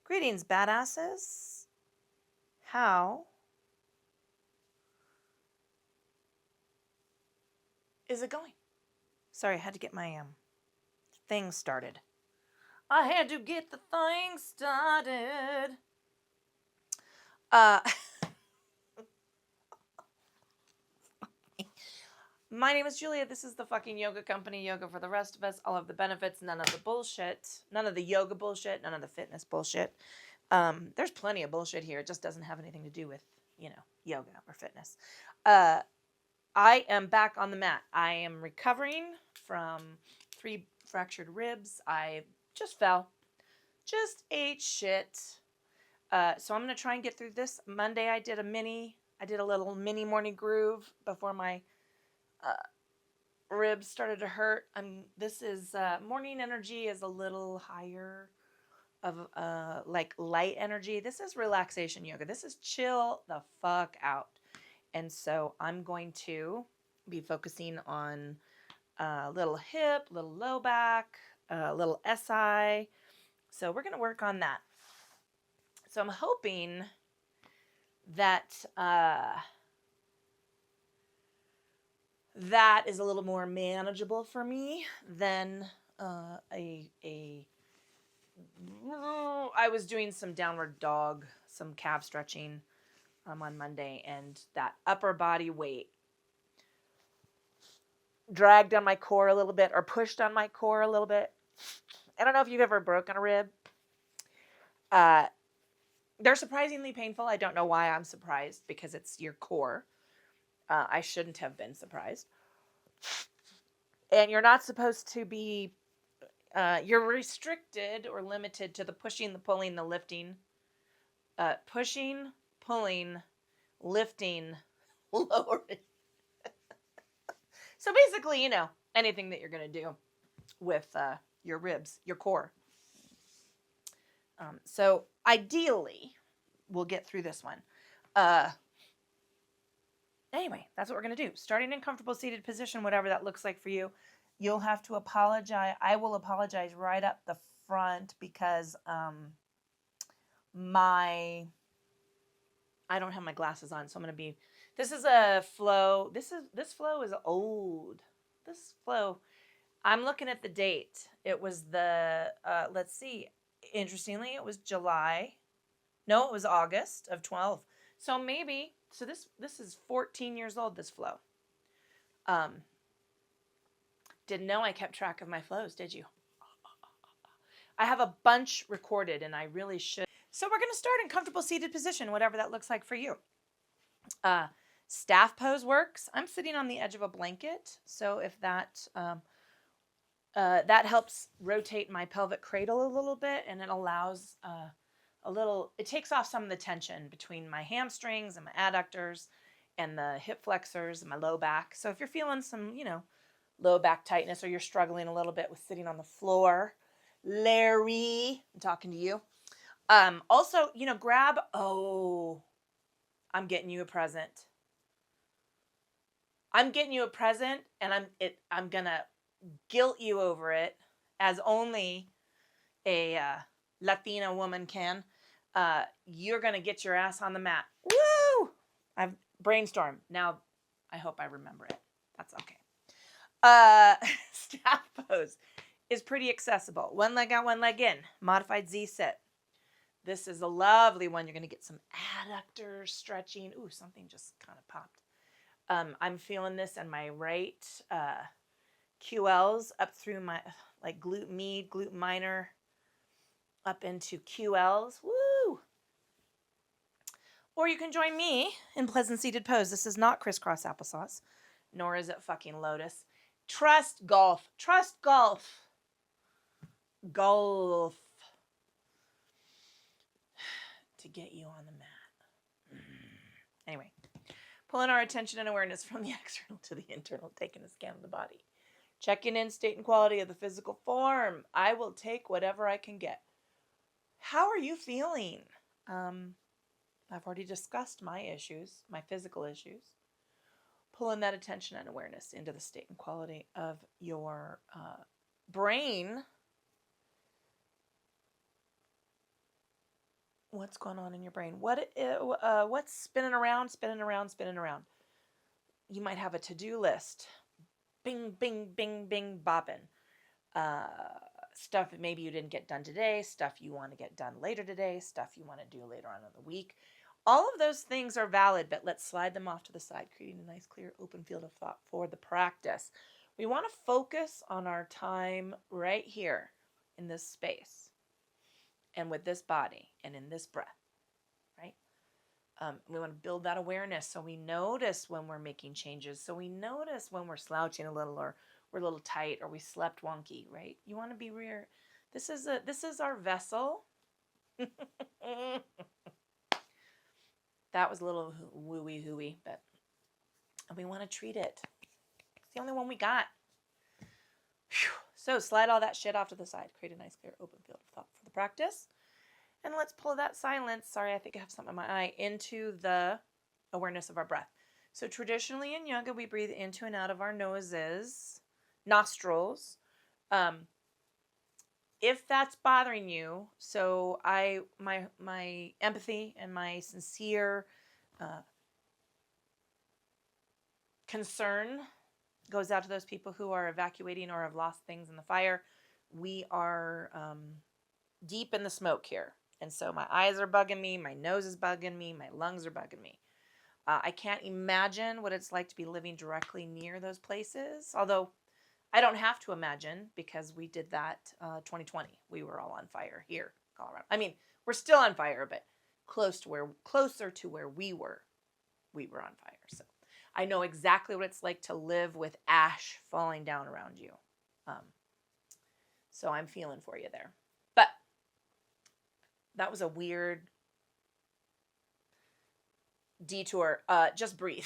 Greetings, badasses. How is it going? Sorry, I had to get my thing started. I had to get the thing started. My name is Julia. This is the fucking yoga company. Yoga for the rest of us. All of the benefits, none of the bullshit. None of the yoga bullshit. None of the fitness bullshit. There's plenty of bullshit here. It just doesn't have anything to do with, yoga or fitness. I am back on the mat. I am recovering from 3 fractured ribs. I just fell. Just ate shit. So I'm going to try and get through this. Monday I did a little mini morning groove before my ribs started to hurt. This is, morning energy is a little higher of, like light energy. This is relaxation yoga. This is chill the fuck out. And so I'm going to be focusing on little hip, little low back, little SI. So we're going to work on that. So I'm hoping that that is a little more manageable for me than I was doing some downward dog, some calf stretching on Monday, and that upper body weight dragged on my core a little bit or pushed on my core a little bit. I don't know if you've ever broken a rib. They're surprisingly painful. I don't know why I'm surprised, because it's your core. I shouldn't have been surprised. And you're not supposed to be, you're restricted or limited to the pushing, the pulling, the lifting. Pushing, pulling, lifting, lowering. So basically, anything that you're going to do with your ribs, your core. So ideally, we'll get through this one. Anyway, that's what we're going to do. Starting in comfortable seated position, whatever that looks like for you. You'll have to apologize. I will apologize right up the front because I don't have my glasses on, so I'm going to be... This is a flow. This flow is old. This flow, I'm looking at the date. It was the, let's see. Interestingly, it was July. No, it was August of 12. So maybe, this is 14 years old, this flow. Didn't know I kept track of my flows, did you? I have a bunch recorded, and I really should. So we're going to start in comfortable seated position, whatever that looks like for you. Staff pose works. I'm sitting on the edge of a blanket, so if that that helps rotate my pelvic cradle a little bit, and it allows it takes off some of the tension between my hamstrings and my adductors and the hip flexors and my low back. So if you're feeling some, low back tightness, or you're struggling a little bit with sitting on the floor, Larry, I'm talking to you. Also, grab, I'm getting you a present. I'm getting you a present, and I'm gonna guilt you over it, as only a Latina woman can. You're gonna get your ass on the mat. Woo! I've brainstormed. Now, I hope I remember it. That's okay. Staff pose is pretty accessible. One leg out, one leg in. Modified Z sit. This is a lovely one. You're gonna get some adductor stretching. Ooh, something just kind of popped. I'm feeling this in my right QLs up through my glute med, glute minor, up into QLs. Woo! Or you can join me in pleasant seated pose. This is not crisscross applesauce, nor is it fucking lotus. Trust golf. Trust golf. Golf. To get you on the mat. Anyway. Pulling our attention and awareness from the external to the internal, taking a scan of the body. Checking in state and quality of the physical form. I will take whatever I can get. How are you feeling? I've already discussed my issues, my physical issues. Pulling that attention and awareness into the state and quality of your brain. What's going on in your brain? What's spinning around, spinning around, spinning around? You might have a to-do list. Bing, bing, bing, bing, bopping. Stuff that maybe you didn't get done today, stuff you want to get done later today, stuff you want to do later on in the week. All of those things are valid, but let's slide them off to the side, creating a nice, clear, open field of thought for the practice. We want to focus on our time right here in this space and with this body and in this breath, right? We want to build that awareness so we notice when we're making changes, so we notice when we're slouching a little or we're a little tight or we slept wonky, right? You want to be rear. This is our vessel. That was a little wooey hooey, but we want to treat it. It's the only one we got. Whew. So slide all that shit off to the side. Create a nice, clear, open field of thought for the practice. And let's pull that silence, sorry, I think I have something in my eye, into the awareness of our breath. So traditionally in yoga, we breathe into and out of our nostrils. If that's bothering you, so my empathy and my sincere concern goes out to those people who are evacuating or have lost things in the fire. We are deep in the smoke here. And so my eyes are bugging me, my nose is bugging me, my lungs are bugging me. I can't imagine what it's like to be living directly near those places. Although I don't have to imagine because we did that 2020. We were all on fire here, Colorado. I mean, we're still on fire, but closer to where we were on fire. So I know exactly what it's like to live with ash falling down around you. So I'm feeling for you there. But that was a weird detour. Just breathe.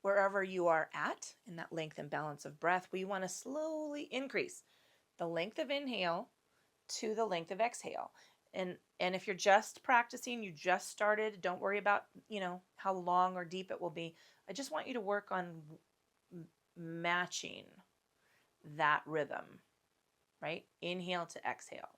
Wherever you are at in that length and balance of breath, we want to slowly increase the length of inhale to the length of exhale. And if you're just practicing, you just started, don't worry about, how long or deep it will be. I just want you to work on matching that rhythm, right? Inhale to exhale.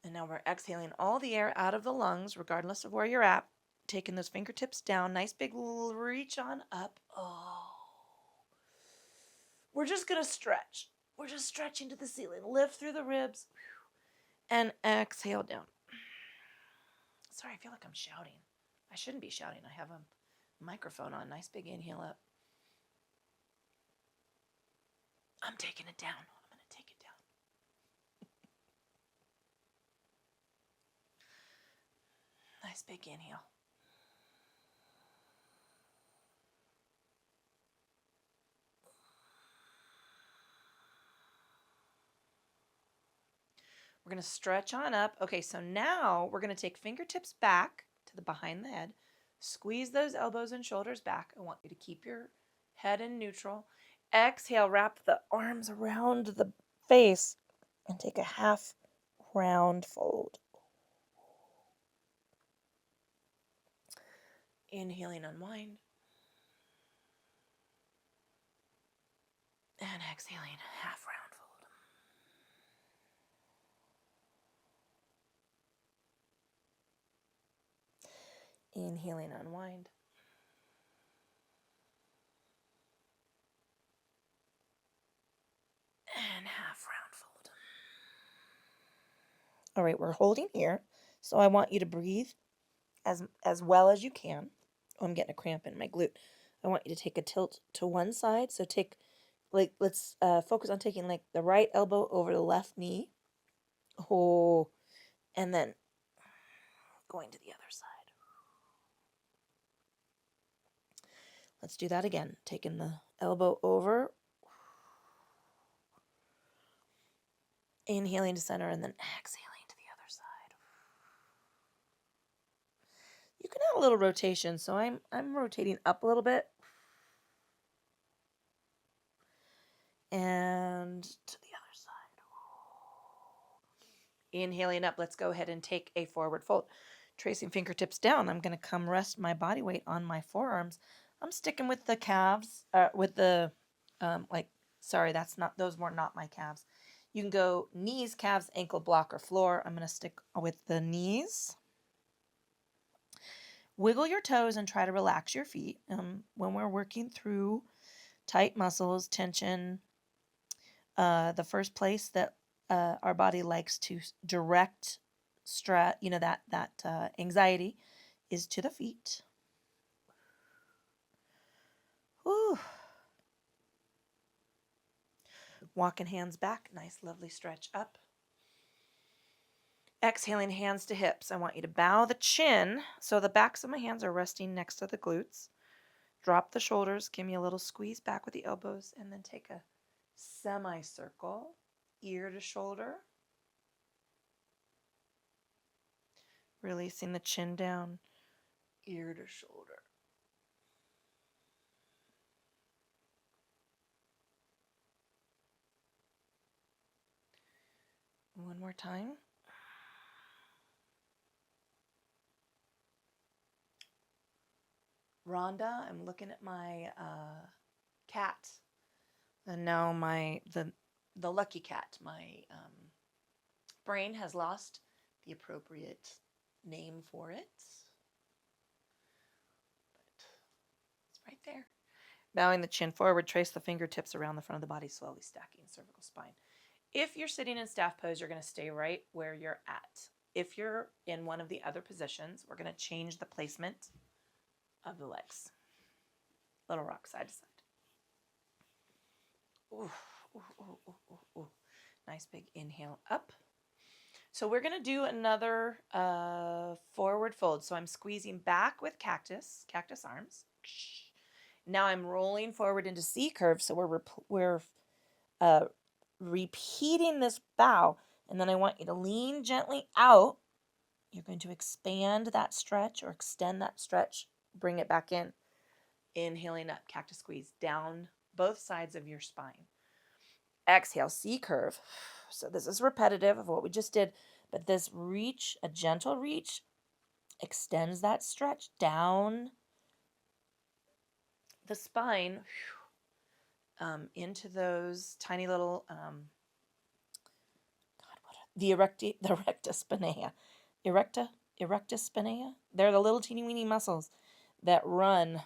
And now we're exhaling all the air out of the lungs, regardless of where you're at. Taking those fingertips down, nice big reach on up. Oh. We're just going to stretch. We're just stretching to the ceiling. Lift through the ribs and exhale down. Sorry, I feel like I'm shouting. I shouldn't be shouting. I have a microphone on. Nice big inhale up. I'm taking it down. I'm going to take it down. Nice big inhale. We're going to stretch on up. Okay, so now we're going to take fingertips back to the behind the head. Squeeze those elbows and shoulders back. I want you to keep your head in neutral. Exhale, wrap the arms around the face and take a half round fold. Inhaling, unwind. And exhaling, half round fold. Inhaling, unwind. And half round fold. All right, we're holding here. So I want you to breathe as well as you can. Oh, I'm getting a cramp in my glute. I want you to take a tilt to one side. So let's focus on taking the right elbow over the left knee. Oh, and then going to the other side. Let's do that again. Taking the elbow over. Inhaling to center and then exhaling to the other side. You can add a little rotation, so I'm rotating up a little bit. And to the other side. Inhaling up, let's go ahead and take a forward fold. Tracing fingertips down, I'm going to come rest my body weight on my forearms. I'm sticking with the calves, with the, those were not my calves. You can go knees, calves, ankle, block, or floor. I'm going to stick with the knees. Wiggle your toes and try to relax your feet. When we're working through tight muscles, tension, the first place that our body likes to direct stress, that anxiety, is to the feet. Whew. Walking hands back, nice lovely stretch up. Exhaling, hands to hips. I want you to bow the chin so the backs of my hands are resting next to the glutes. Drop the shoulders, give me a little squeeze back with the elbows, and then take a semicircle, ear to shoulder. Releasing the chin down, ear to shoulder. One more time. Rhonda, I'm looking at my cat, and now the lucky cat. My brain has lost the appropriate name for it, but it's right there. Bowing the chin forward, trace the fingertips around the front of the body, slowly stacking cervical spine. If you're sitting in staff pose, you're going to stay right where you're at. If you're in one of the other positions, we're going to change the placement of the legs. Little rock side to side. Ooh, ooh, ooh, ooh, ooh, ooh. Nice big inhale up. So we're going to do another forward fold. So I'm squeezing back with cactus arms. Now I'm rolling forward into C curve. So we're repeating this bow. And then I want you to lean gently out. You're going to expand that stretch or extend that stretch. Bring it back in. Inhaling up, cactus squeeze down both sides of your spine. Exhale, C curve. So this is repetitive of what we just did, but this reach, a gentle reach, extends that stretch down the spine into those tiny little, the recta spinae. Erecta spinae. They're the little teeny weeny muscles that run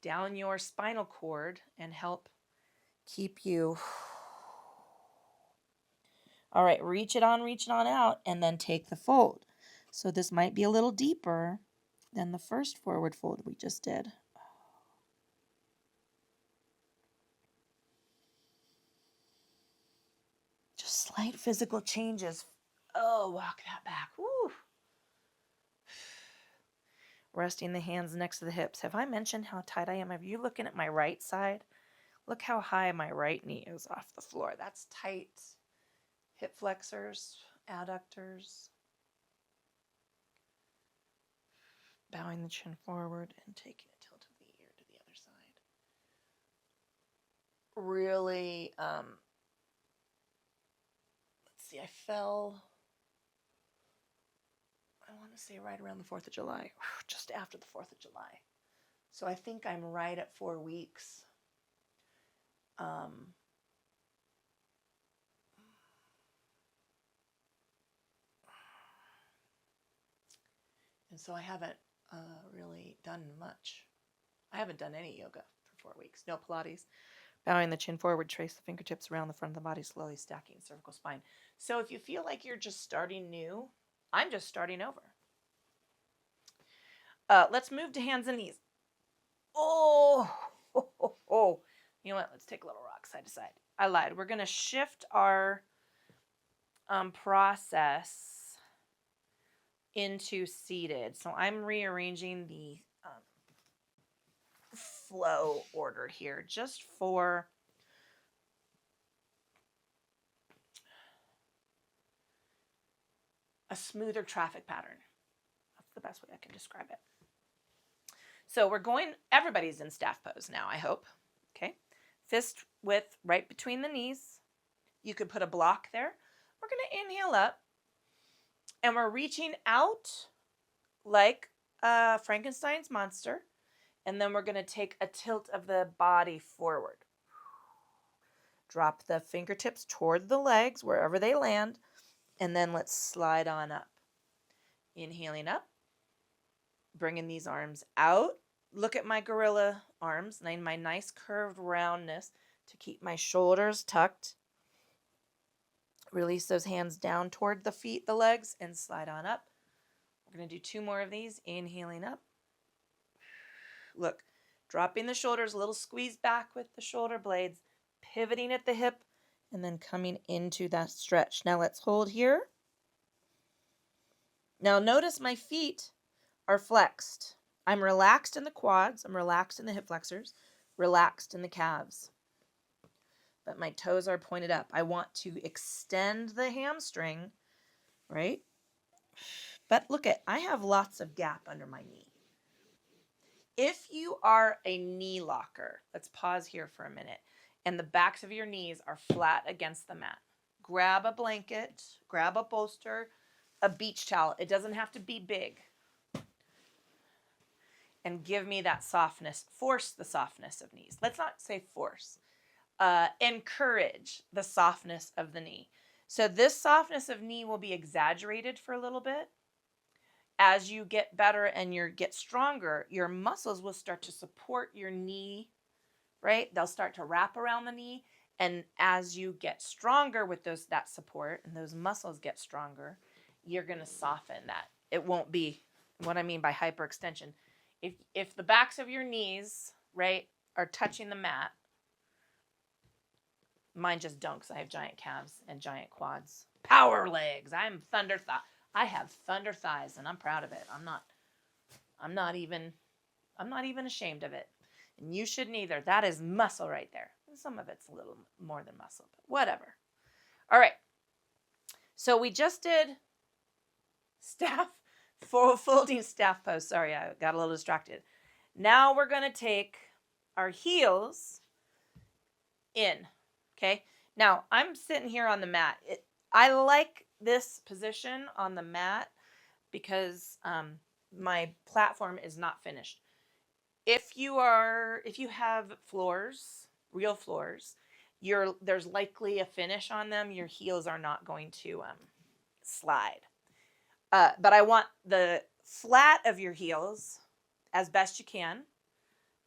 down your spinal cord and help keep you. All right, reach it on out, and then take the fold. So this might be a little deeper than the first forward fold we just did. Just slight physical changes. Oh, walk that back. Woo. Resting the hands next to the hips. Have I mentioned how tight I am? Are you looking at my right side? Look how high my right knee is off the floor. That's tight. Hip flexors, adductors. Bowing the chin forward and taking a tilt of the ear to the other side. Really, let's see, I fell, I want to say right around the 4th of July, just after the 4th of July. So I think I'm right at 4 weeks. And so I haven't really done much. I haven't done any yoga for 4 weeks. No Pilates. Bowing the chin forward, trace the fingertips around the front of the body, slowly stacking cervical spine. So if you feel like you're just starting new, I'm just starting over. Let's move to hands and knees. Oh. You know what? Let's take a little rock side to side. I lied. We're going to shift our process into seated. So I'm rearranging the flow order here, just for a smoother traffic pattern. That's the best way I can describe it. So we're going, everybody's in staff pose now, I hope. Okay. Fist width right between the knees. You could put a block there. We're going to inhale up, and we're reaching out like Frankenstein's monster. And then we're going to take a tilt of the body forward. Drop the fingertips toward the legs, wherever they land. And then let's slide on up. Inhaling up. Bringing these arms out. Look at my gorilla arms, my nice curved roundness to keep my shoulders tucked. Release those hands down toward the feet, the legs, and slide on up. We're going to do 2 more of these. Inhaling up. Look, dropping the shoulders, a little squeeze back with the shoulder blades, pivoting at the hip, and then coming into that stretch. Now let's hold here. Now notice my feet are flexed. I'm relaxed in the quads. I'm relaxed in the hip flexors, relaxed in the calves. But my toes are pointed up. I want to extend the hamstring, right? But look I have lots of gap under my knee. If you are a knee locker, let's pause here for a minute, and the backs of your knees are flat against the mat. Grab a blanket, grab a bolster, a beach towel. It doesn't have to be big. And give me that softness. Force the softness of knees. Let's not say force. Encourage the softness of the knee. So this softness of knee will be exaggerated for a little bit. As you get better and you get stronger, your muscles will start to support your knee, right? They'll start to wrap around the knee. And as you get stronger with that support and those muscles get stronger, you're going to soften that. It won't be what I mean by hyperextension. If the backs of your knees, right, are touching the mat, mine just don't because I have giant calves and giant quads. Power legs. I have thunder thighs, and I'm proud of it. I'm not even ashamed of it. And you shouldn't either. That is muscle right there. And some of it's a little more than muscle, but whatever. All right. So we just did folding staff pose. Sorry, I got a little distracted. Now we're going to take our heels in. Okay. Now I'm sitting here on the mat. I like this position on the mat because my platform is not finished. If you have floors, real floors, there's likely a finish on them. Your heels are not going to slide. But I want the flat of your heels, as best you can,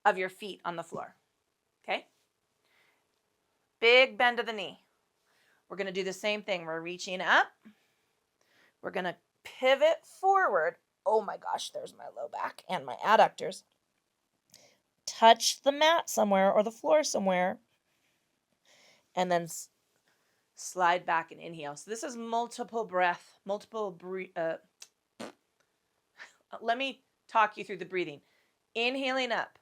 of your feet on the floor. Okay? Big bend of the knee. We're going to do the same thing. We're reaching up. We're going to pivot forward. Oh my gosh, there's my low back and my adductors. Touch the mat somewhere or the floor somewhere. And then slide back and inhale. So this is multiple breath. Let me talk you through the breathing. Inhaling up.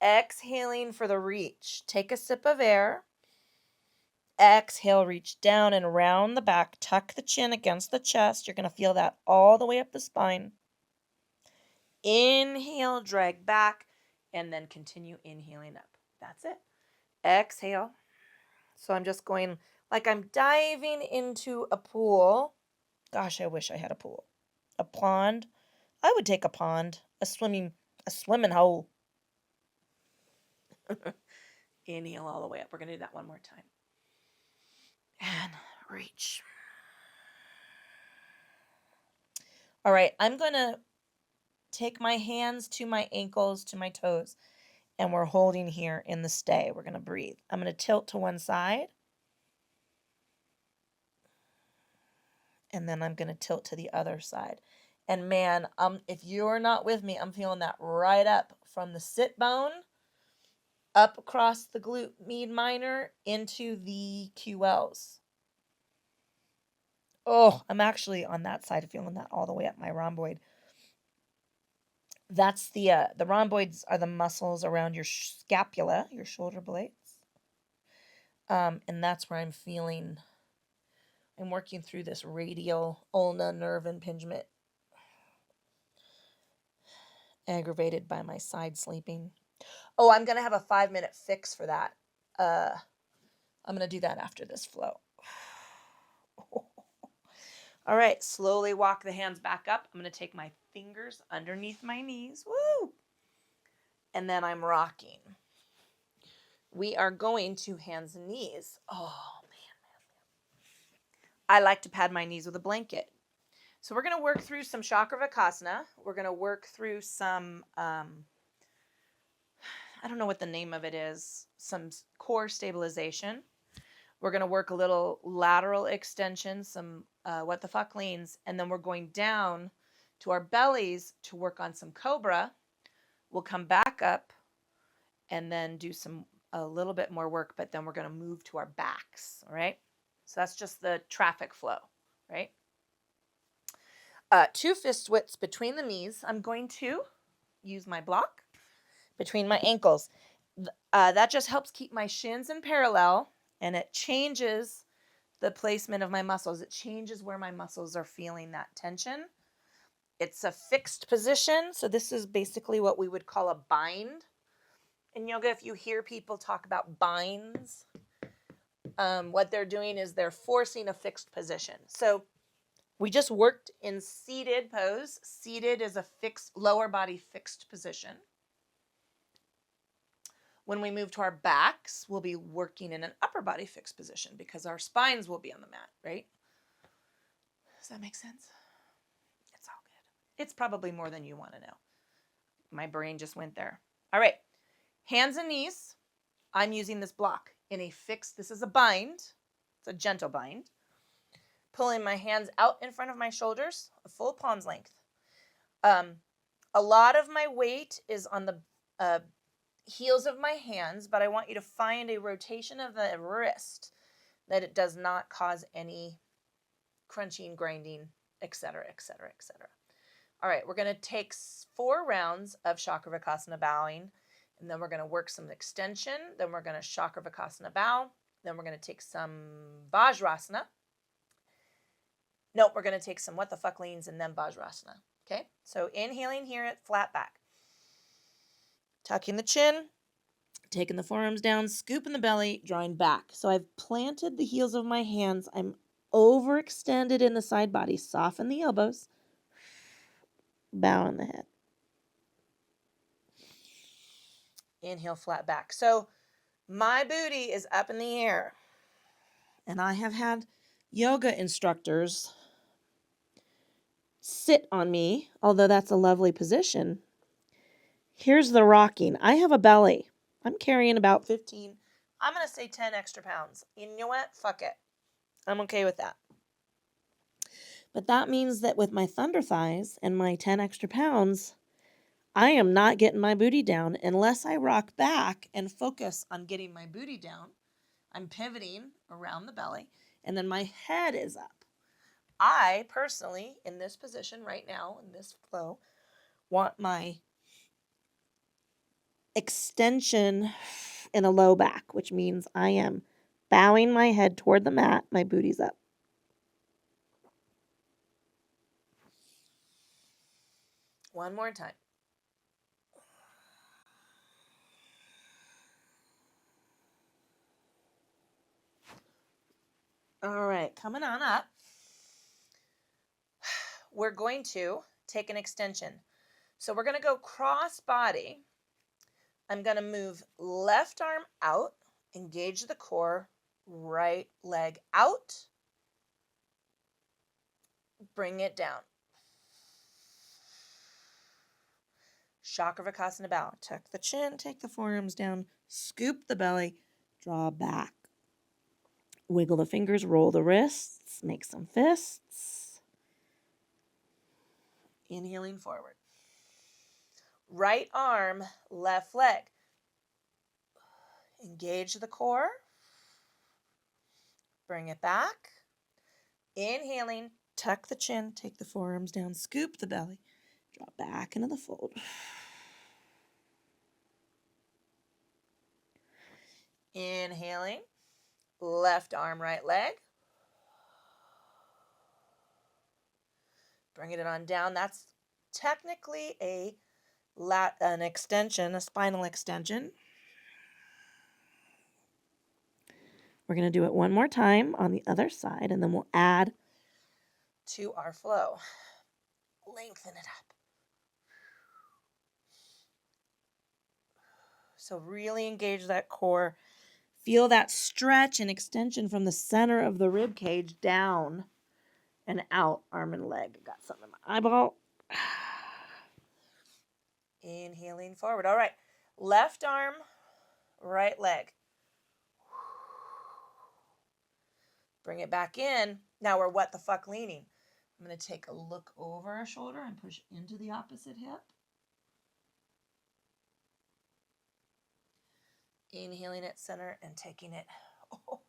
Exhaling for the reach. Take a sip of air. Exhale, reach down and round the back. Tuck the chin against the chest. You're going to feel that all the way up the spine. Inhale, drag back, and then continue inhaling up. That's it. Exhale. So I'm just going like I'm diving into a pool. Gosh, I wish I had a pool. A pond. I would take a pond. A swimming hole. Inhale all the way up. We're going to do that one more time. And reach. All right, I'm going to take my hands to my ankles, to my toes, and we're holding here in the stay. We're going to breathe. I'm going to tilt to one side, and then I'm going to tilt to the other side. And man, if you're not with me, I'm feeling that right up from the sit bone, up across the glute med minor into the QLs. Oh, I'm actually on that side feeling that all the way up my rhomboid. That's the rhomboids are the muscles around your scapula, your shoulder blades. And that's where I'm working through this radial ulnar nerve impingement, aggravated by my side sleeping. Oh, I'm going to have a 5-minute fix for that. I'm going to do that after this flow. All right, slowly walk the hands back up. I'm going to take my fingers underneath my knees. Woo! And then I'm rocking. We are going to hands and knees. Oh, man. I like to pad my knees with a blanket. So we're going to work through some Chakravakasana. We're going to work through some, I don't know what the name of it is, some core stabilization. We're going to work a little lateral extension, some what the fuck leans, and then we're going down to our bellies to work on some cobra. We'll come back up and then do a little bit more work, but then we're going to move to our backs, all right? So that's just the traffic flow, right? 2 fist widths between the knees. I'm going to use my block between my ankles. That just helps keep my shins in parallel, and it changes the placement of my muscles. It changes where my muscles are feeling that tension. It's a fixed position, so this is basically what we would call a bind. In yoga, if you hear people talk about binds, what they're doing is they're forcing a fixed position. So we just worked in seated pose. Seated is a fixed, lower body fixed position. When we move to our backs, we'll be working in an upper body fixed position because our spines will be on the mat, right? Does that make sense? It's all good. It's probably more than you want to know. My brain just went there. All right. Hands and knees. I'm using this block in a fixed, this is a bind. It's a gentle bind. Pulling my hands out in front of my shoulders, a full palm's length. A lot of my weight is on the heels of my hands, but I want you to find a rotation of the wrist that it does not cause any crunching, grinding, etc., etc., etc. All right, we're going to take 4 rounds of Chakravakasana bowing, and then we're going to work some extension. Then we're going to Chakravakasana bow. Then we're going to take some Vajrasana. Nope, we're going to take some what the fuck leans and then Vajrasana. Okay, so inhaling here at flat back. Tucking the chin, taking the forearms down, scooping the belly, drawing back. So I've planted the heels of my hands. I'm overextended in the side body. Soften the elbows. Bowing the head. Inhale, flat back. So my booty is up in the air. And I have had yoga instructors sit on me, although that's a lovely position. Here's the rocking. I have a belly. I'm carrying about 15, I'm going to say 10 extra pounds. You know what? Fuck it. I'm okay with that. But that means that with my thunder thighs and my 10 extra pounds, I am not getting my booty down unless I rock back and focus on getting my booty down. I'm pivoting around the belly, and then my head is up. I personally, in this position right now, in this flow, want my extension in a low back, which means I am bowing my head toward the mat, my booty's up. One more time. All right, coming on up. We're going to take an extension. So we're going to go cross body. I'm going to move left arm out, engage the core, right leg out, bring it down. Chakravakasana bow. Tuck the chin, take the forearms down, scoop the belly, draw back. Wiggle the fingers, roll the wrists, make some fists. Inhaling forward. Right arm, left leg. Engage the core. Bring it back. Inhaling, tuck the chin, take the forearms down, scoop the belly, Drop back into the fold. Inhaling. Left arm, right leg. Bringing it on down. That's technically an extension, a spinal extension. We're going to do it one more time on the other side, and then we'll add to our flow. Lengthen it up. So really engage that core. Feel that stretch and extension from the center of the rib cage down and out, arm and leg. Got something in my eyeball. Inhaling forward. All right. Left arm, right leg. Bring it back in. Now we're what the fuck leaning. I'm going to take a look over our shoulder and push into the opposite hip. Inhaling at center and taking it. Oh.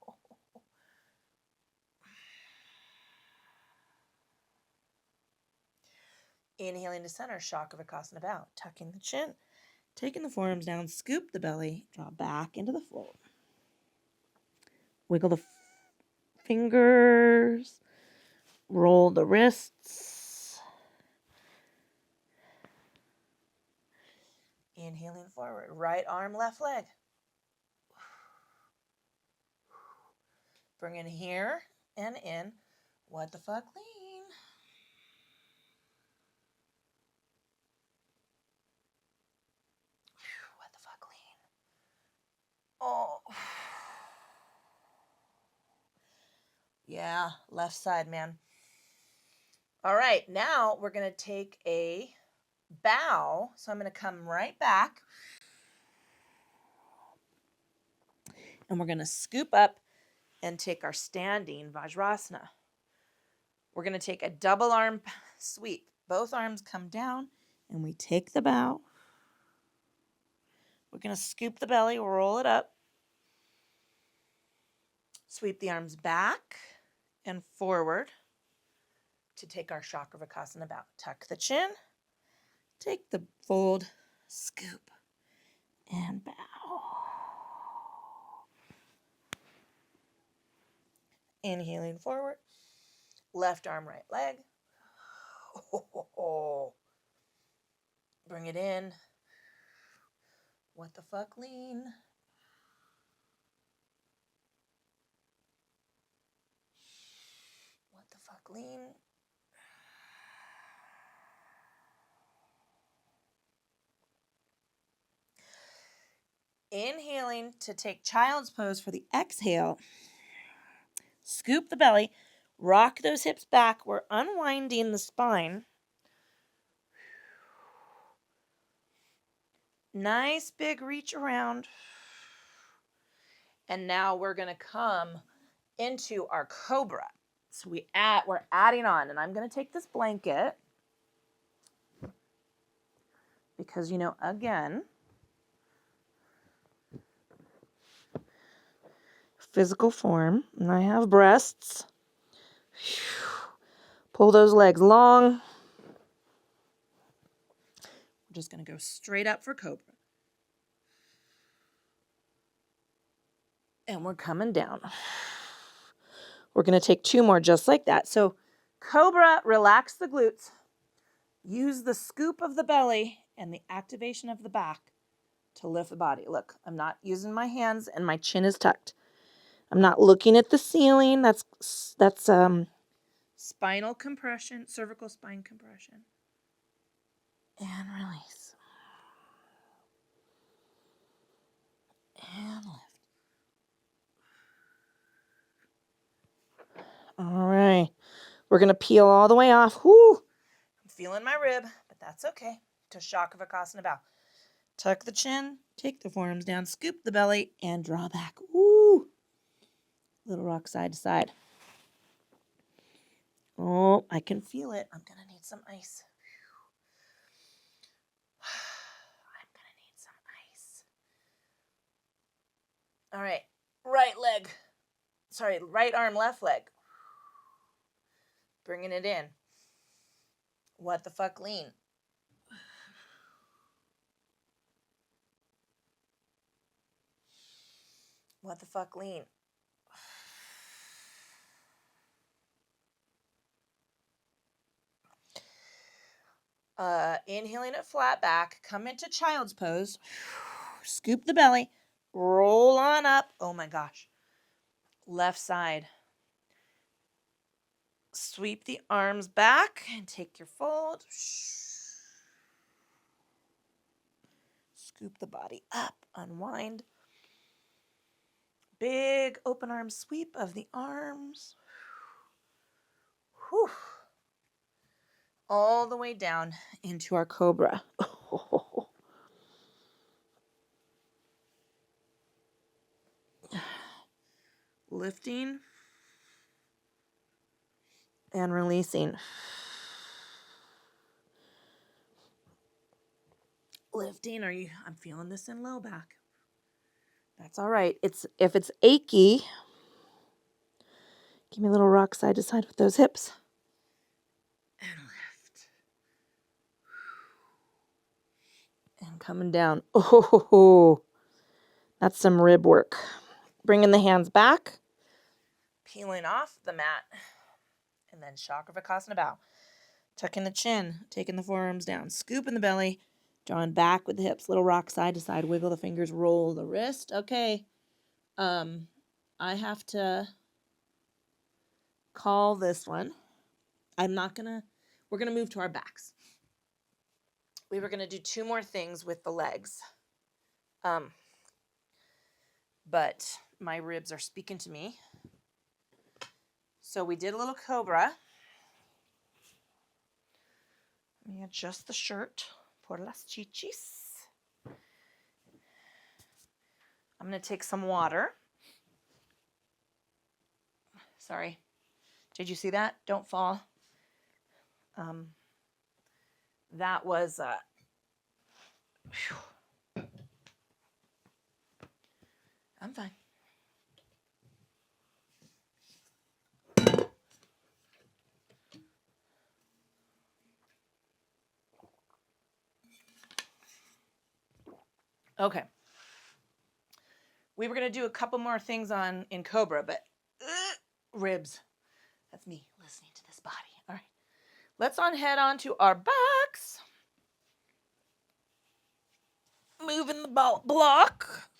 Inhaling to center, Shakavakasana bow. Tucking the chin, taking the forearms down, scoop the belly, draw back into the fold. Wiggle the fingers, roll the wrists. Inhaling forward, right arm, left leg. Bring in here and in. What the fuck, lean. What the fuck, lean. Oh. Yeah, left side, man. All right, now we're going to take a bow. So I'm going to come right back. And we're going to scoop up and take our standing Vajrasana. We're going to take a double arm sweep. Both arms come down and we take the bow. We're going to scoop the belly, roll it up. Sweep the arms back and forward to take our Shakravakasana bow. Tuck the chin, take the fold, scoop, and bow. Inhaling forward. Left arm, right leg. Bring it in. What the fuck, lean. What the fuck, lean. Inhaling to take child's pose for the exhale. Scoop the belly. Rock those hips back. We're unwinding the spine. Nice big reach around. And now we're going to come into our cobra. So we're adding on. And I'm going to take this blanket. Because, again, physical form. And I have breasts. Pull those legs long. We're just going to go straight up for cobra. And we're coming down. We're going to take 2 more just like that. So cobra, relax the glutes. Use the scoop of the belly and the activation of the back to lift the body. Look, I'm not using my hands and my chin is tucked. I'm not looking at the ceiling. That's spinal compression, cervical spine compression. And release. And lift. All right. We're going to peel all the way off. Whoo! I'm feeling my rib, but that's okay. To Shakavakasana bow. Tuck the chin, take the forearms down, scoop the belly, and draw back. Woo! Little rock side to side. Oh, I can feel it. I'm going to need some ice. I'm going to need some ice. All right. Right arm, left leg. Bringing it in. What the fuck, lean. What the fuck, lean? Inhaling it flat back, come into child's pose, scoop the belly, roll on up. Oh my gosh. Left side. Sweep the arms back and take your fold. Scoop the body up, unwind. Big open arm sweep of the arms. Whew. All the way down into our cobra. Lifting and releasing. Lifting. I'm feeling this in low back. That's all right. If it's achy, give me a little rock side to side with those hips. And lift. And coming down. Oh, that's some rib work. Bringing the hands back. Peeling off the mat. And then Chakravakasana bow. Tucking the chin. Taking the forearms down. Scooping the belly. Drawing back with the hips. Little rock side to side. Wiggle the fingers. Roll the wrist. Okay. I have to call this one. We're going to move to our backs. We were going to do 2 more things with the legs. But my ribs are speaking to me. So we did a little cobra. Let me adjust the shirt. Por las chichis. I'm going to take some water. Sorry. Did you see that? Don't fall. That was... I'm fine. Okay. We were going to do a couple more things in Cobra, but ribs. That's me listening to this body. All right. Let's head on to our backs. Moving the block.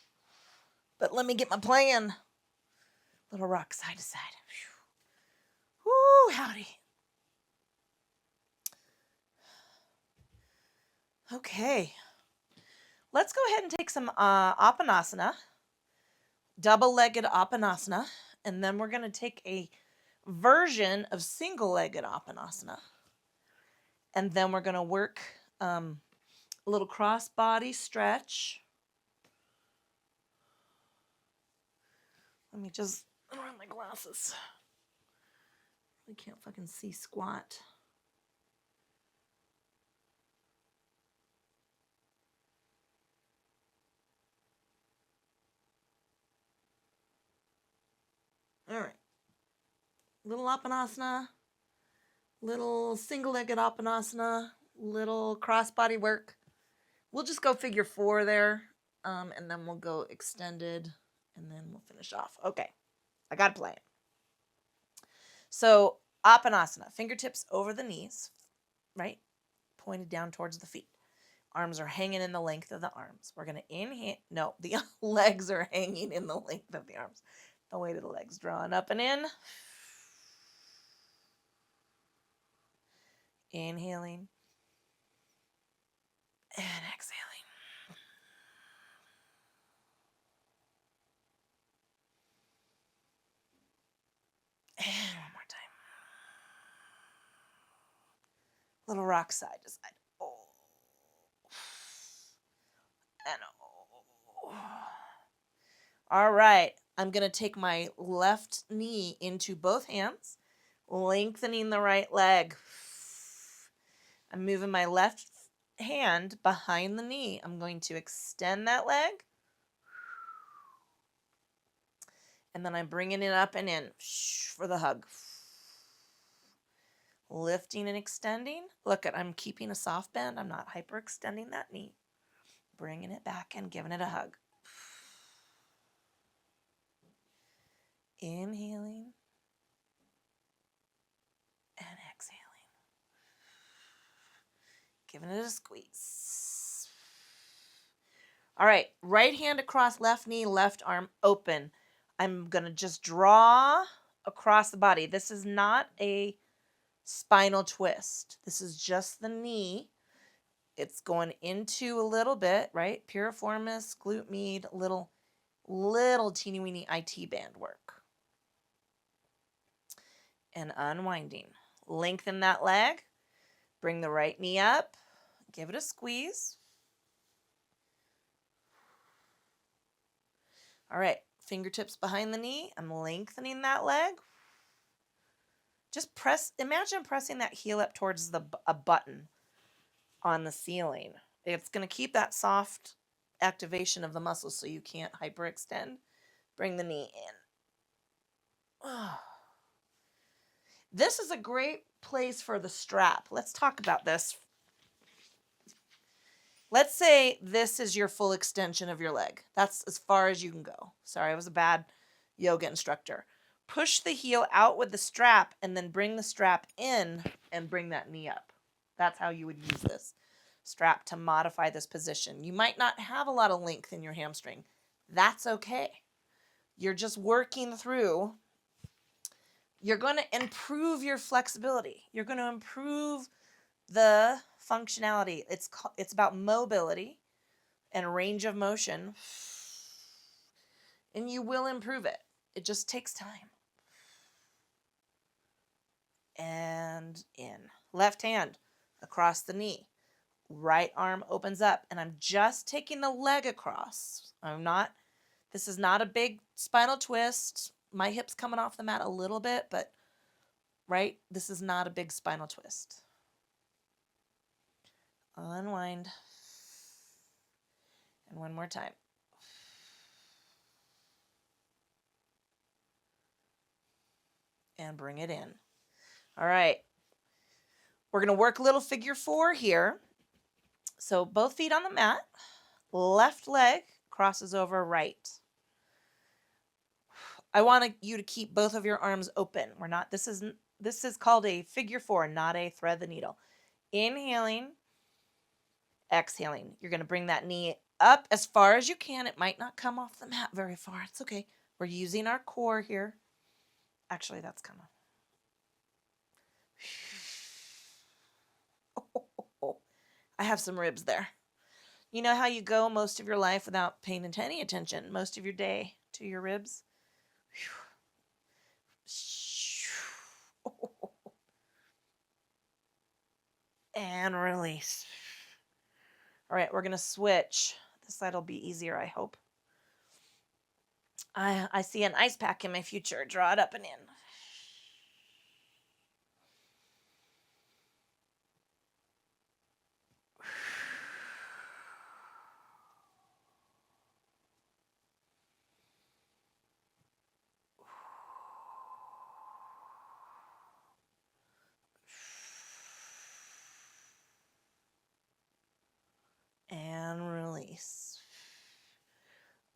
But let me get my plan. Little rock side to side. Woo, howdy. Okay. Let's go ahead and take some Apanasana. Double-legged Apanasana. And then we're going to take a version of single-legged Apanasana. And then we're going to work a little cross-body stretch. Let me just put on my glasses. I can't fucking see squat. All right. Little Apanasana. Little single-legged Apanasana. Little cross-body work. We'll just go figure 4 there. And then we'll go extended. And then we'll finish off. Okay. I got a plan. So, Apanasana. Fingertips over the knees. Right? Pointed down towards the feet. Arms are hanging in the length of the arms. We're going to inhale. No, the legs are hanging in the length of the arms. The weight of the legs drawn up and in. Inhaling. And exhaling. And one more time. Little rock side to side. Oh. And oh. All right. I'm going to take my left knee into both hands, lengthening the right leg. I'm moving my left hand behind the knee. I'm going to extend that leg. And then I'm bringing it up and in for the hug. Lifting and extending. Look, I'm keeping a soft bend. I'm not hyperextending that knee. Bringing it back and giving it a hug. Inhaling and exhaling. Giving it a squeeze. All right, right hand across left knee, left arm open. I'm going to just draw across the body. This is not a spinal twist. This is just the knee. It's going into a little bit, right? Piriformis, glute med, little teeny weeny IT band work. And unwinding. Lengthen that leg. Bring the right knee up. Give it a squeeze. All right, fingertips behind the knee. I'm lengthening that leg. Just imagine pressing that heel up towards a button on the ceiling. It's going to keep that soft activation of the muscles so you can't hyperextend. Bring the knee in. This is a great place for the strap. Let's talk about this. Let's say this is your full extension of your leg. That's as far as you can go. Sorry, I was a bad yoga instructor. Push the heel out with the strap and then bring the strap in and bring that knee up. That's how you would use this strap to modify this position. You might not have a lot of length in your hamstring. That's okay. You're just working through. You're going to improve your flexibility. You're going to improve the functionality. It's about mobility and range of motion, and you will improve it. It just takes time. And in. Left hand across the knee. Right arm opens up, and I'm just taking the leg across. This is not a big spinal twist. My hip's coming off the mat a little bit, but right, this is not a big spinal twist. Unwind. And one more time. And bring it in. All right. We're going to work a little figure 4 here. So both feet on the mat. Left leg crosses over right. I want you to keep both of your arms open. This is called a figure 4, not a thread the needle. Inhaling, exhaling. You're going to bring that knee up as far as you can. It might not come off the mat very far. It's okay. We're using our core here. Actually, that's kind of... I have some ribs there. You know how you go most of your life without paying any attention, most of your day, to your ribs? And release. All right, we're going to switch. This side will be easier, I hope. I see an ice pack in my future. Draw it up and in. And release.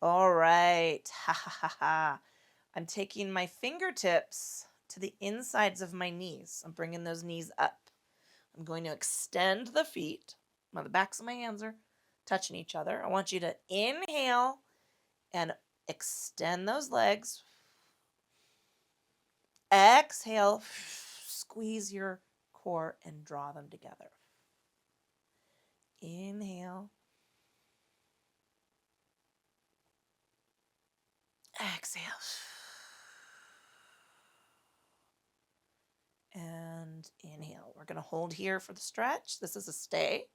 All right. Ha ha ha ha. I'm taking my fingertips to the insides of my knees. I'm bringing those knees up. I'm going to extend the feet. Now the backs of my hands are touching each other. I want you to inhale and extend those legs. Exhale. Squeeze your core and draw them together. Inhale. Exhale. And inhale. We're going to hold here for the stretch. This is a stay.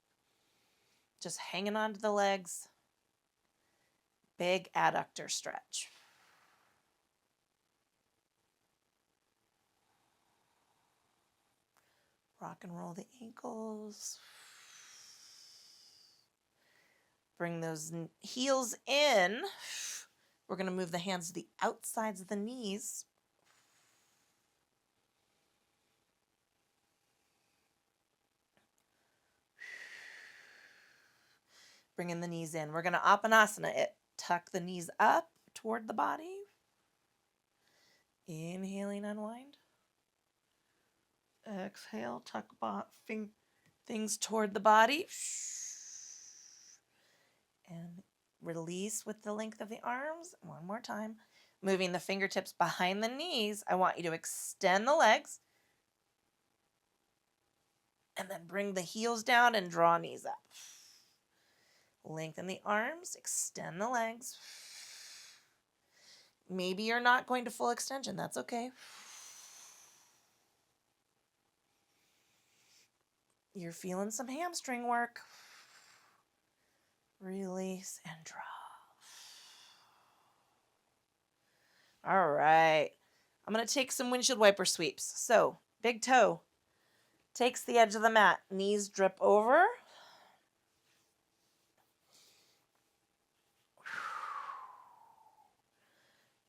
Just hanging on to the legs. Big adductor stretch. Rock and roll the ankles. Bring those heels in. We're going to move the hands to the outsides of the knees. Bringing the knees in. We're going to Apanasana it. Tuck the knees up toward the body. Inhaling, unwind. Exhale, tuck things toward the body. And release with the length of the arms. One more time. Moving the fingertips behind the knees. I want you to extend the legs. And then bring the heels down and draw knees up. Lengthen the arms, extend the legs. Maybe you're not going to full extension. That's okay. You're feeling some hamstring work. Release and draw. All right. I'm going to take some windshield wiper sweeps. So, big toe takes the edge of the mat. Knees drip over.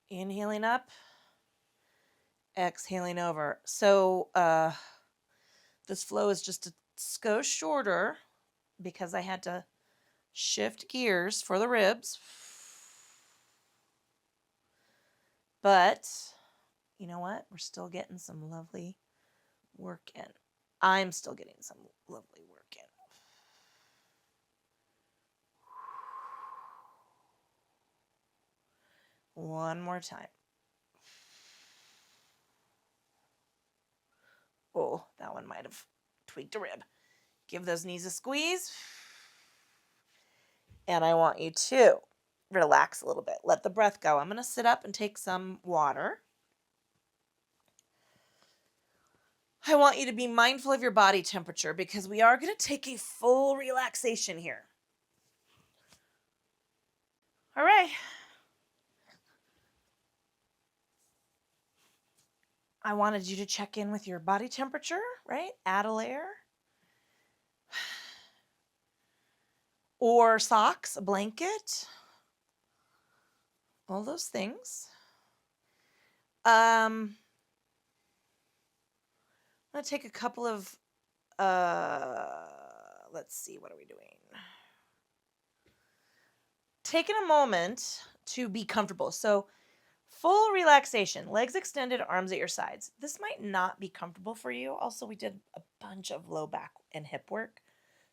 Inhaling up. Exhaling over. So, this flow is just a skosh shorter because I had to shift gears for the ribs. But you know what? We're still getting some lovely work in. I'm still getting some lovely work in. One more time. Oh, that one might have tweaked a rib. Give those knees a squeeze. And I want you to relax a little bit. Let the breath go. I'm going to sit up and take some water. I want you to be mindful of your body temperature because we are going to take a full relaxation here. All right. I wanted you to check in with your body temperature, right? Add a layer. Or socks, a blanket. All those things. I'm going to take a couple of, let's see, what are we doing? Taking a moment to be comfortable. So, full relaxation, legs extended, arms at your sides. This might not be comfortable for you. Also, we did a bunch of low back and hip work,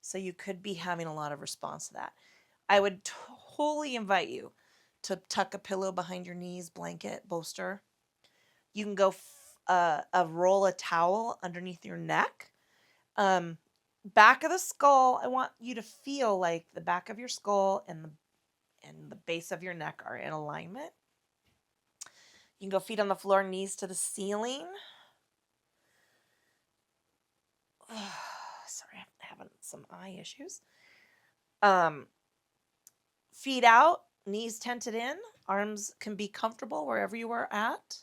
so you could be having a lot of response to that. I would totally invite you to tuck a pillow behind your knees, blanket, bolster. You can go roll a towel underneath your neck. Back of the skull, I want you to feel like the back of your skull and the base of your neck are in alignment. You can go feet on the floor, knees to the ceiling. Sorry, I'm having some eye issues. Feet out, knees tented in, arms can be comfortable wherever you are at.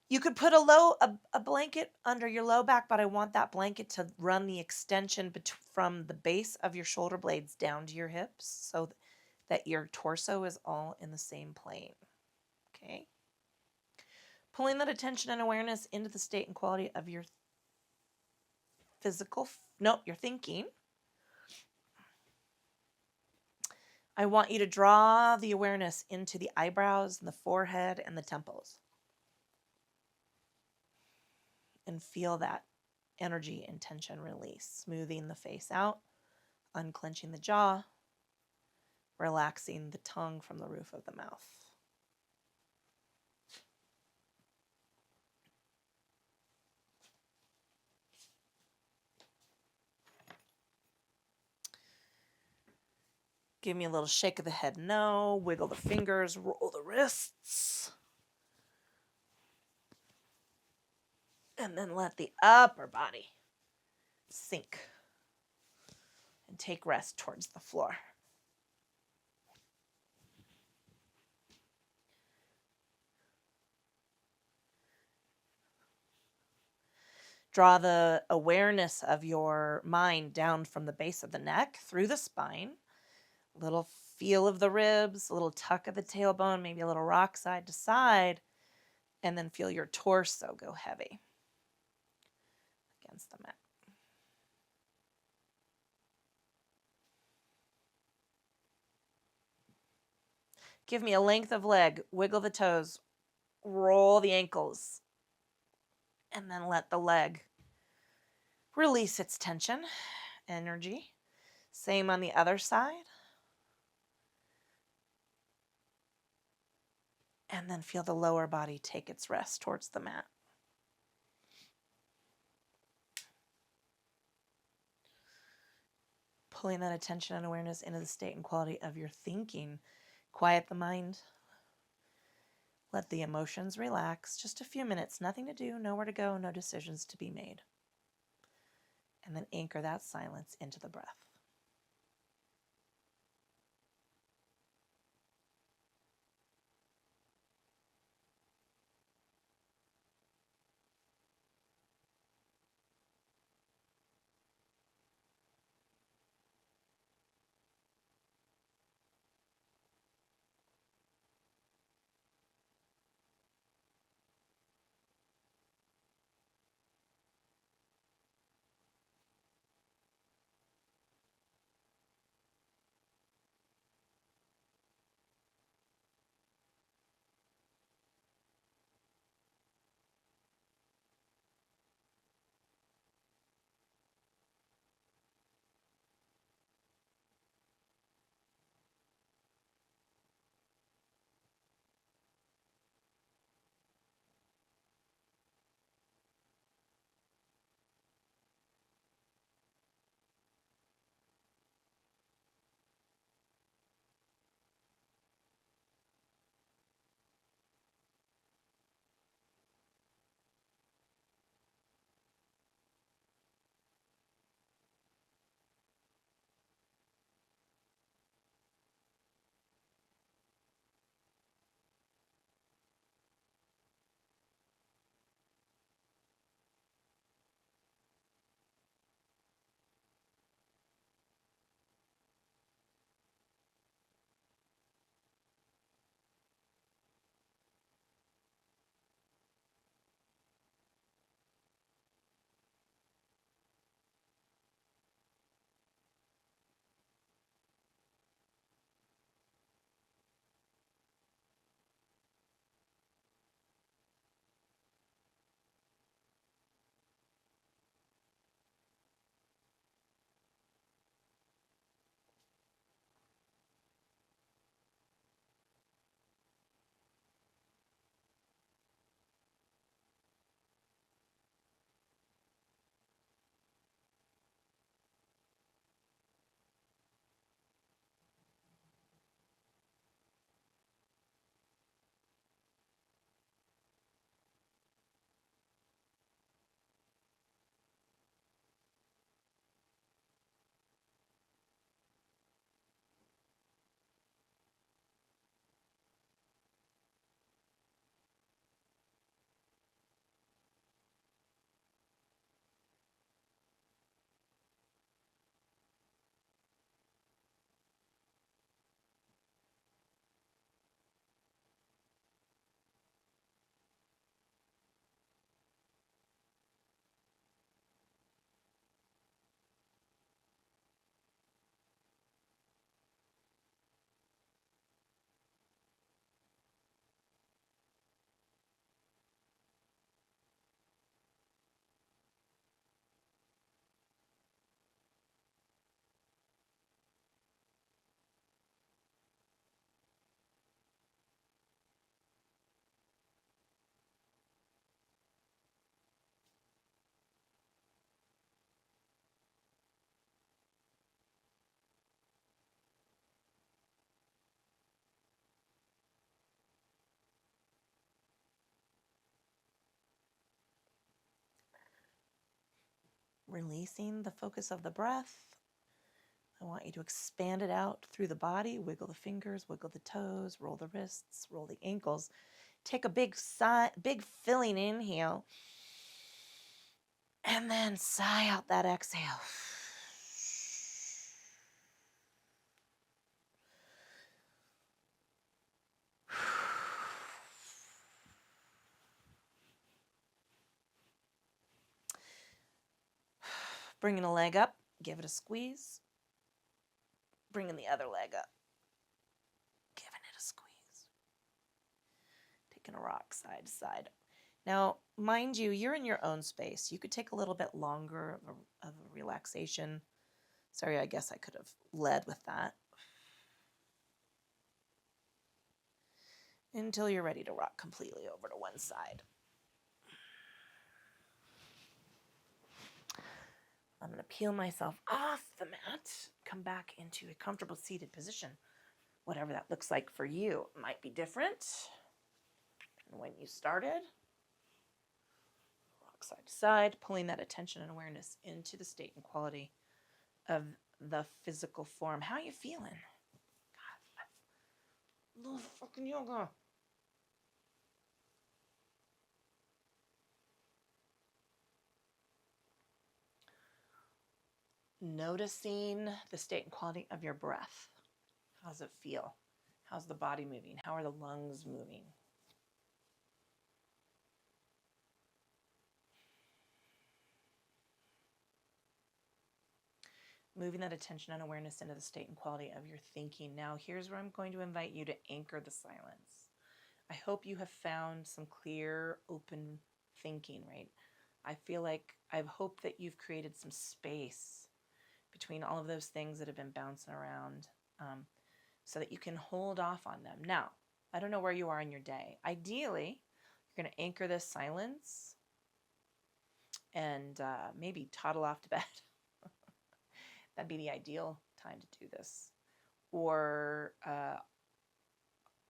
You could put a blanket under your low back, but I want that blanket to run the extension from the base of your shoulder blades down to your hips so that your torso is all in the same plane. Okay? Pulling that attention and awareness into the state and quality of your your thinking. I want you to draw the awareness into the eyebrows and the forehead and the temples. And feel that energy and tension release, smoothing the face out, unclenching the jaw, relaxing the tongue from the roof of the mouth. Give me a little shake of the head, no. Wiggle the fingers, roll the wrists. And then let the upper body sink and take rest towards the floor. Draw the awareness of your mind down from the base of the neck through the spine. Little feel of the ribs, a little tuck of the tailbone, maybe a little rock side to side, and then feel your torso go heavy against the mat. Give me a length of leg, wiggle the toes, Roll the ankles. And then let the leg release its tension, energy. Same on the other side. And then feel the lower body take its rest towards the mat. Pulling that attention and awareness into the state and quality of your thinking. Quiet the mind. Let the emotions relax. Just a few minutes. Nothing to do, nowhere to go, no decisions to be made. And then anchor that silence into the breath. Releasing the focus of the breath. I want you to expand it out through the body. Wiggle the fingers, wiggle the toes, roll the wrists, roll the ankles. Take a big filling inhale. And then sigh out that exhale. Bringing a leg up, give it a squeeze. Bringing the other leg up, giving it a squeeze. Take gonna rock side to side. Now, mind you, you're in your own space. You could take a little bit longer of a relaxation. Sorry, I guess I could have led with that. Until you're ready to rock completely over to one side. I'm going to peel myself off the mat, come back into a comfortable seated position. Whatever that looks like for you might be different than when you started. Rock side to side, pulling that attention and awareness into the state and quality of the physical form. How are you feeling? God, I love fucking yoga. Noticing the state and quality of your breath. How does it feel? How's the body moving? How are the lungs moving? Moving that attention and awareness into the state and quality of your thinking. Now, here's where I'm going to invite you to anchor the silence. I hope you have found some clear, open thinking, right? I feel like I've hoped that you've created some space between all of those things that have been bouncing around, so that you can hold off on them. Now, I don't know where you are in your day. Ideally, you're going to anchor this silence and maybe toddle off to bed. That'd be the ideal time to do this. Or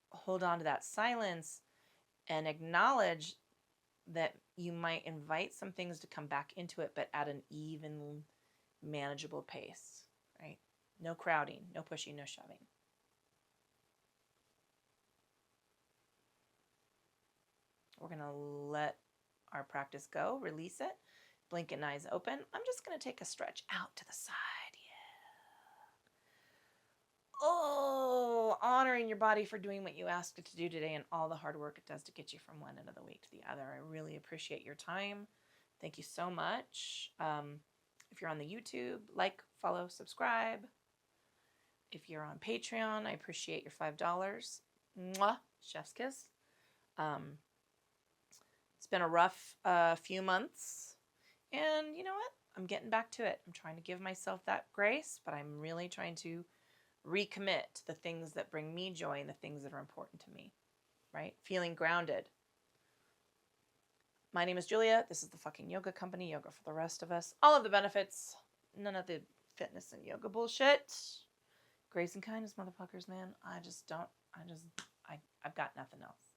hold on to that silence and acknowledge that you might invite some things to come back into it, but at an even, manageable pace, right? No crowding, no pushing, no shoving. We're going to let our practice go, release it, blinking eyes open. I'm just going to take a stretch out to the side. Oh, honoring your body for doing what you asked it to do today and all the hard work it does to get you from one end of the week to the other. I really appreciate your time. Thank you so much. If you're on the YouTube, like, follow, subscribe. If you're on Patreon, I appreciate your $5. Mwah, chef's kiss. It's been a rough few months. And you know what? I'm getting back to it. I'm trying to give myself that grace, but I'm really trying to recommit to the things that bring me joy and the things that are important to me, right? Feeling grounded. My name is Julia. This is the fucking yoga company, Yoga for the Rest of Us. All of the benefits, none of the fitness and yoga bullshit. Grace and kindness, motherfuckers, man. I've got nothing else.